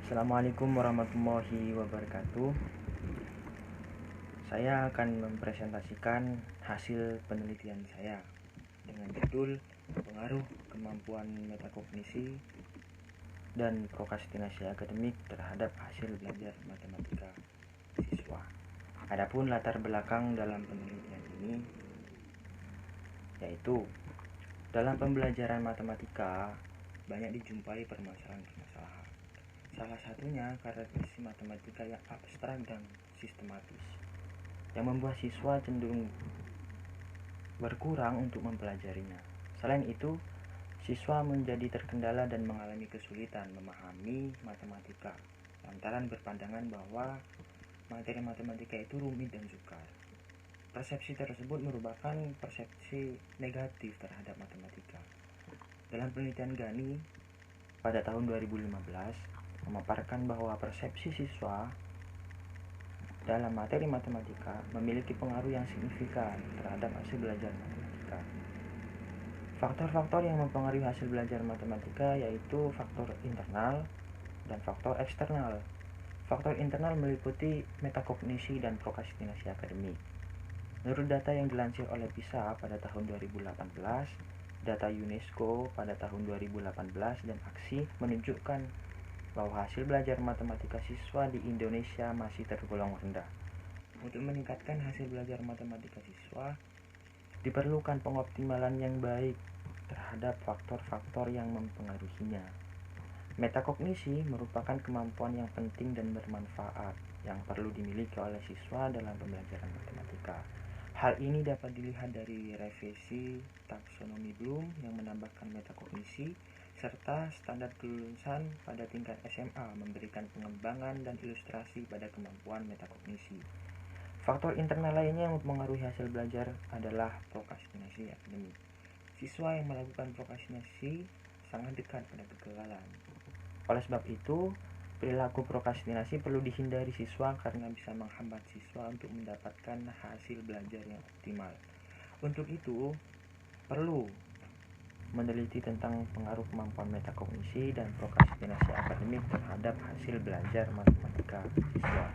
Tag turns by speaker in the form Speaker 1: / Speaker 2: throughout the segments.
Speaker 1: Assalamualaikum warahmatullahi wabarakatuh. Saya akan mempresentasikan hasil penelitian saya dengan judul pengaruh kemampuan metakognisi dan prokrastinasi akademik terhadap hasil belajar matematika siswa. Adapun latar belakang dalam penelitian ini yaitu dalam pembelajaran matematika banyak dijumpai permasalahan-permasalahan. Salah satunya karakteristik matematika yang abstrak dan sistematis, yang membuat siswa cenderung berkurang untuk mempelajarinya. Selain itu, siswa menjadi terkendala dan mengalami kesulitan memahami matematika lantaran berpandangan bahwa materi matematika itu rumit dan sukar. Persepsi tersebut merupakan persepsi negatif terhadap matematika. Dalam penelitian Ghani pada tahun 2015 memaparkan bahwa persepsi siswa dalam materi matematika memiliki pengaruh yang signifikan terhadap hasil belajar matematika. Faktor-faktor yang mempengaruhi hasil belajar matematika yaitu faktor internal dan faktor eksternal. Faktor internal meliputi metakognisi dan prokrastinasi akademik. Menurut data yang dilansir oleh PISA pada tahun 2018, data UNESCO pada tahun 2018 dan aksi menunjukkan bahwa hasil belajar matematika siswa di Indonesia masih tergolong rendah. Untuk meningkatkan hasil belajar matematika siswa, diperlukan pengoptimalan yang baik terhadap faktor-faktor yang mempengaruhinya. Metakognisi merupakan kemampuan yang penting dan bermanfaat yang perlu dimiliki oleh siswa dalam pembelajaran matematika. Hal ini dapat dilihat dari revisi taksonomi Bloom yang menambahkan metakognisi serta standar kelulusan pada tingkat SMA memberikan pengembangan dan ilustrasi pada kemampuan metakognisi. Faktor internal lainnya yang mempengaruhi hasil belajar adalah prokrastinasi akademik. Siswa yang melakukan prokrastinasi sangat dekat pada kegagalan. Oleh sebab itu, perilaku prokrastinasi perlu dihindari siswa karena bisa menghambat siswa untuk mendapatkan hasil belajar yang optimal. Untuk itu, perlu meneliti tentang pengaruh kemampuan metakognisi dan prokrastinasi akademik terhadap hasil belajar matematika siswa.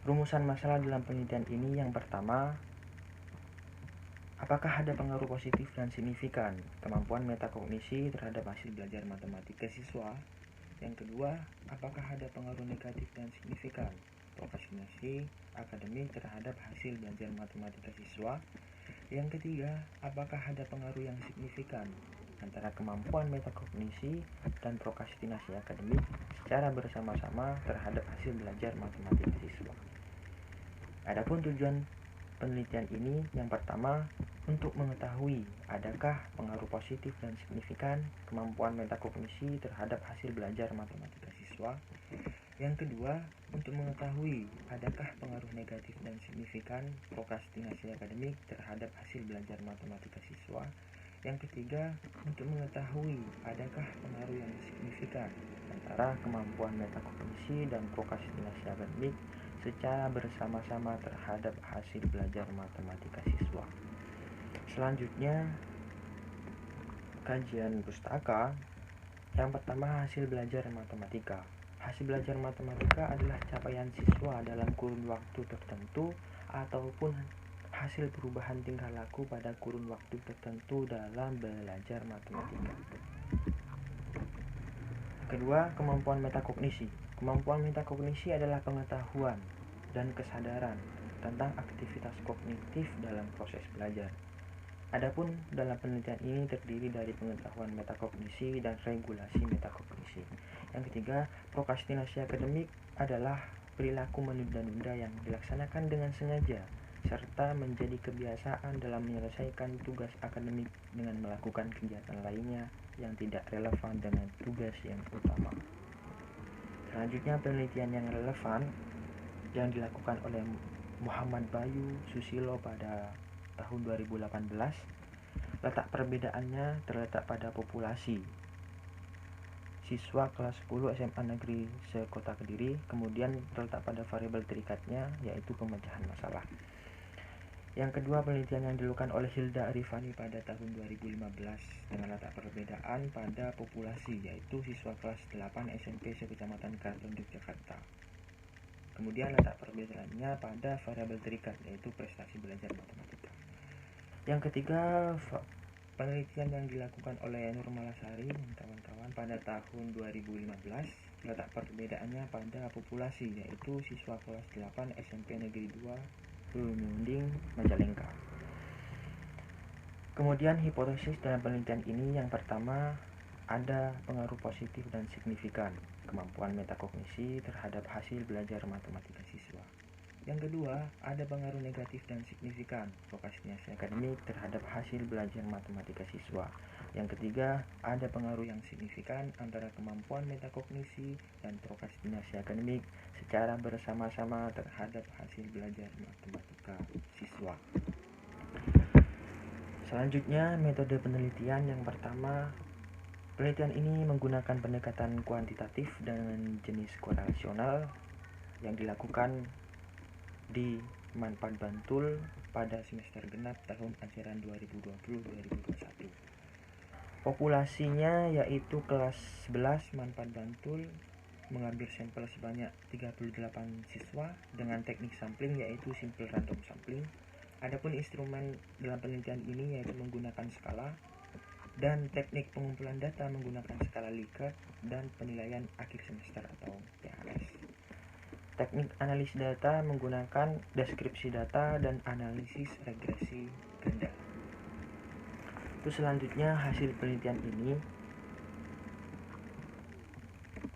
Speaker 1: Rumusan masalah dalam penelitian ini yang pertama, apakah ada pengaruh positif dan signifikan kemampuan metakognisi terhadap hasil belajar matematika siswa? Yang kedua, apakah ada pengaruh negatif dan signifikan prokrastinasi akademik terhadap hasil belajar matematika siswa? Yang ketiga, apakah ada pengaruh yang signifikan antara kemampuan metakognisi dan prokrastinasi akademik secara bersama-sama terhadap hasil belajar matematika siswa? Adapun tujuan penelitian ini yang pertama, untuk mengetahui adakah pengaruh positif dan signifikan kemampuan metakognisi terhadap hasil belajar matematika siswa. Yang kedua, untuk mengetahui adakah pengaruh negatif dan signifikan prokrastinasi akademik terhadap hasil belajar matematika siswa. Yang ketiga, untuk mengetahui adakah pengaruh yang signifikan antara kemampuan metakognisi dan prokrastinasi akademik secara bersama-sama terhadap hasil belajar matematika siswa. Selanjutnya, kajian pustaka. Yang pertama, hasil belajar matematika. Hasil belajar matematika adalah capaian siswa dalam kurun waktu tertentu ataupun hasil perubahan tingkah laku pada kurun waktu tertentu dalam belajar matematika. Kedua, kemampuan metakognisi. Kemampuan metakognisi adalah pengetahuan dan kesadaran tentang aktivitas kognitif dalam proses belajar. Adapun dalam penelitian ini terdiri dari pengetahuan metakognisi dan regulasi metakognisi. Yang ketiga, prokrastinasi akademik adalah perilaku menunda-nunda yang dilaksanakan dengan sengaja serta menjadi kebiasaan dalam menyelesaikan tugas akademik dengan melakukan kegiatan lainnya yang tidak relevan dengan tugas yang utama. Selanjutnya, penelitian yang relevan yang dilakukan oleh Muhammad Bayu Susilo pada tahun 2018. Letak perbedaannya terletak pada populasi siswa kelas 10 SMA Negeri Sekota Kediri, kemudian terletak pada variabel terikatnya yaitu pemecahan masalah. Yang kedua, penelitian yang dilakukan oleh Hilda Arifani pada tahun 2015 dengan letak perbedaan pada populasi, yaitu siswa kelas 8 SMP sekecamatan Keraton Yogyakarta. Kemudian letak perbedaannya pada variabel terikat, yaitu prestasi belajar matematika. Yang ketiga, penelitian yang dilakukan oleh Nur Malasari dan kawan-kawan pada tahun 2015, letak perbedaannya pada populasi, yaitu siswa kelas 8 SMP Negeri 2 Munding Majalengka. Kemudian hipotesis dalam penelitian ini yang pertama, ada pengaruh positif dan signifikan kemampuan metakognisi terhadap hasil belajar matematika siswa. Yang kedua, ada pengaruh negatif dan signifikan prokrastinasi akademik terhadap hasil belajar matematika siswa. Yang ketiga, ada pengaruh yang signifikan antara kemampuan metakognisi dan prokrastinasi akademik secara bersama-sama terhadap hasil belajar matematika siswa. Selanjutnya, metode penelitian yang pertama, penelitian ini menggunakan pendekatan kuantitatif dengan jenis korelasional yang dilakukan di Manfaat Bantul pada semester genap tahun ajaran 2020-2021. Populasinya yaitu kelas 11 Manfaat Bantul mengambil sampel sebanyak 38 siswa dengan teknik sampling yaitu simple random sampling. Adapun instrumen dalam penelitian ini yaitu menggunakan skala, dan teknik pengumpulan data menggunakan skala Likert dan penilaian akhir semester atau PAS. Teknik analisis data menggunakan deskripsi data dan analisis regresi ganda. Terus selanjutnya hasil penelitian ini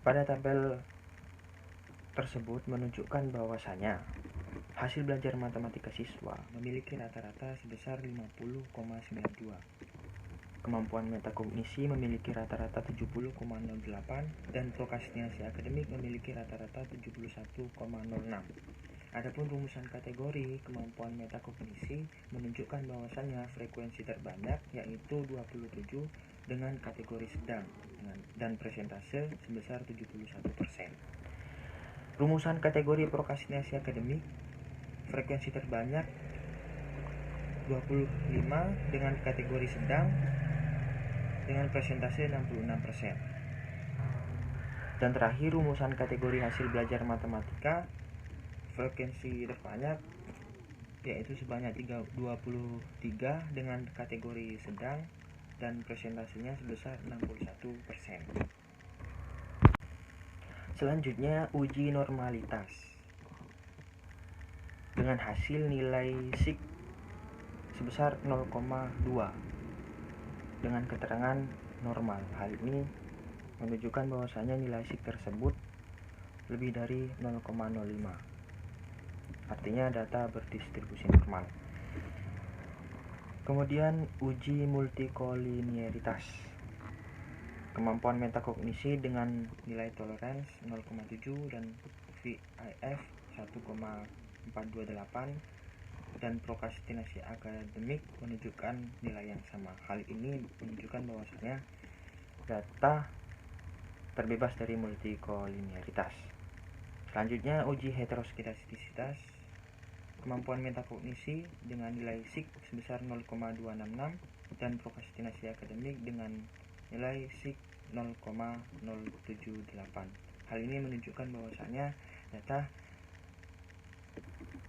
Speaker 1: pada tabel tersebut menunjukkan bahwasanya hasil belajar matematika siswa memiliki rata-rata sebesar 50,92. Kemampuan metakognisi memiliki rata-rata 70,08 dan prokrastinasi akademik memiliki rata-rata 71,06. Adapun rumusan kategori kemampuan metakognisi menunjukkan bahwasannya frekuensi terbanyak yaitu 27 dengan kategori sedang dan persentase sebesar 71%. Rumusan kategori prokrastinasi akademik, frekuensi terbanyak 25 dengan kategori sedang dengan persentase 66%. Dan terakhir rumusan kategori hasil belajar matematika, frekuensi terbanyak yaitu sebanyak 23 dengan kategori sedang dan persentasenya sebesar 61%. Selanjutnya uji normalitas dengan hasil nilai SIK sebesar 0,2 dengan keterangan normal. Hal ini menunjukkan bahwasanya nilai SIK tersebut lebih dari 0,05. Artinya data berdistribusi normal. Kemudian uji multikoliniaritas. Kemampuan metakognisi dengan nilai tolerance 0,7 dan VIF 1,428 dan prokrastinasi akademik menunjukkan nilai yang sama. Hal ini menunjukkan bahwasanya data terbebas dari multikoliniaritas. Selanjutnya uji heteroskedastisitas. Kemampuan metakognisi dengan nilai SIK sebesar 0,266 dan prokrastinasi akademik dengan nilai SIK 0,078. Hal ini menunjukkan bahwasanya data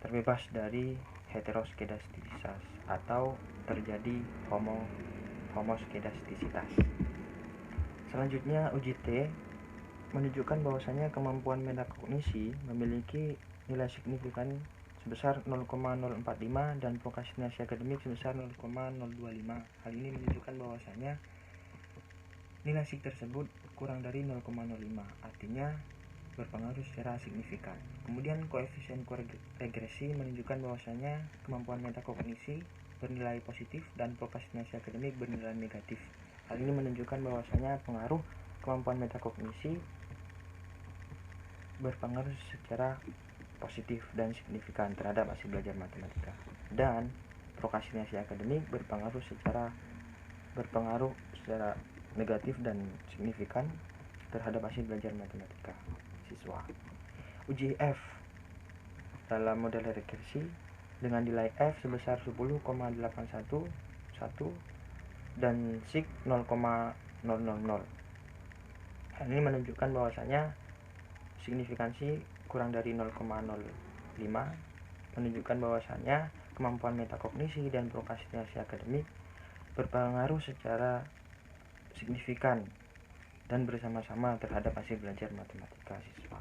Speaker 1: terbebas dari heteroskedastisitas atau terjadi homoskedastisitas. Selanjutnya uji T menunjukkan bahwasanya kemampuan metakognisi memiliki nilai signifikan sebesar 0,045 dan prokrastinasi akademik sebesar 0,025. Hal ini menunjukkan bahwasanya nilai SIK tersebut kurang dari 0,05, artinya berpengaruh secara signifikan. Kemudian koefisien regresi menunjukkan bahwasanya kemampuan metakognisi bernilai positif dan prokrastinasi akademik bernilai negatif. Hal ini menunjukkan bahwasanya pengaruh kemampuan metakognisi berpengaruh secara positif dan signifikan terhadap hasil belajar matematika, dan prokrastinasi akademik berpengaruh secara negatif dan signifikan terhadap hasil belajar matematika siswa. Uji F dalam model regresi dengan nilai F sebesar 10,811 dan SIG 0,000. Hal ini menunjukkan bahwasanya signifikansi kurang dari 0,05 menunjukkan bahwasanya kemampuan metakognisi dan prokrastinasi akademik berpengaruh secara signifikan dan bersama-sama terhadap hasil belajar matematika siswa.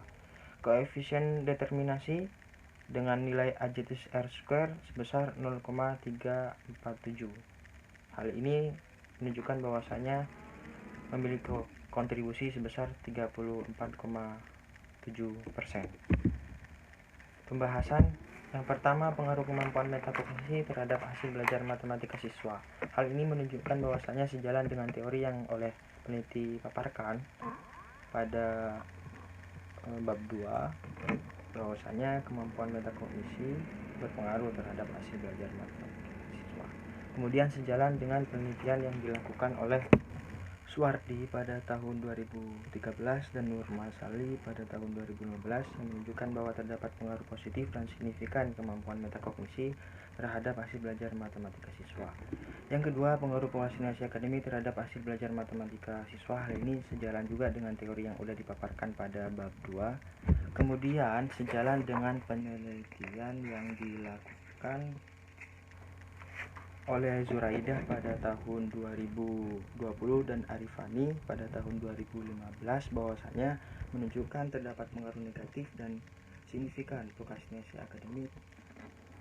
Speaker 1: Koefisien determinasi dengan nilai AJTR² sebesar 0,347. Hal ini menunjukkan bahwasanya memiliki kontribusi sebesar 34,7%. Pembahasan yang pertama, pengaruh kemampuan metakognisi terhadap hasil belajar matematika siswa. Hal ini menunjukkan bahwasanya sejalan dengan teori yang oleh peneliti paparkan pada bab 2, bahwasanya kemampuan metakognisi berpengaruh terhadap hasil belajar matematika siswa. Kemudian sejalan dengan penelitian yang dilakukan oleh Suwardi pada tahun 2013 dan Nurmasali pada tahun 2015 yang menunjukkan bahwa terdapat pengaruh positif dan signifikan kemampuan metakognisi terhadap hasil belajar matematika siswa. Yang kedua, pengaruh prokrastinasi akademik terhadap hasil belajar matematika siswa. Hal ini sejalan juga dengan teori yang sudah dipaparkan pada bab 2. Kemudian sejalan dengan penelitian yang dilakukan oleh Zuraidah pada tahun 2020 dan Arifani pada tahun 2015 bahwasanya menunjukkan terdapat pengaruh negatif dan signifikan prokrastinasi akademik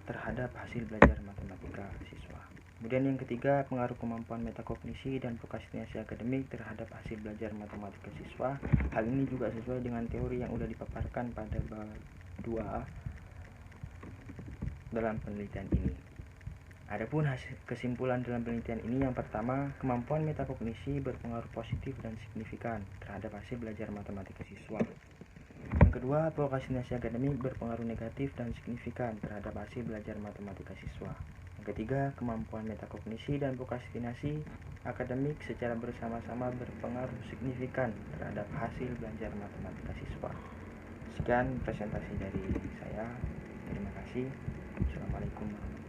Speaker 1: terhadap hasil belajar matematika siswa. Kemudian yang ketiga, pengaruh kemampuan metakognisi dan prokrastinasi akademik terhadap hasil belajar matematika siswa. Hal ini juga sesuai dengan teori yang sudah dipaparkan pada bab 2 dalam penelitian ini. Adapun kesimpulan dalam penelitian ini, yang pertama, kemampuan metakognisi berpengaruh positif dan signifikan terhadap hasil belajar matematika siswa. Yang kedua, prokrastinasi akademik berpengaruh negatif dan signifikan terhadap hasil belajar matematika siswa. Yang ketiga, kemampuan metakognisi dan prokrastinasi akademik secara bersama-sama berpengaruh signifikan terhadap hasil belajar matematika siswa. Sekian presentasi dari saya. Terima kasih. Assalamualaikum warahmatullahi wabarakatuh.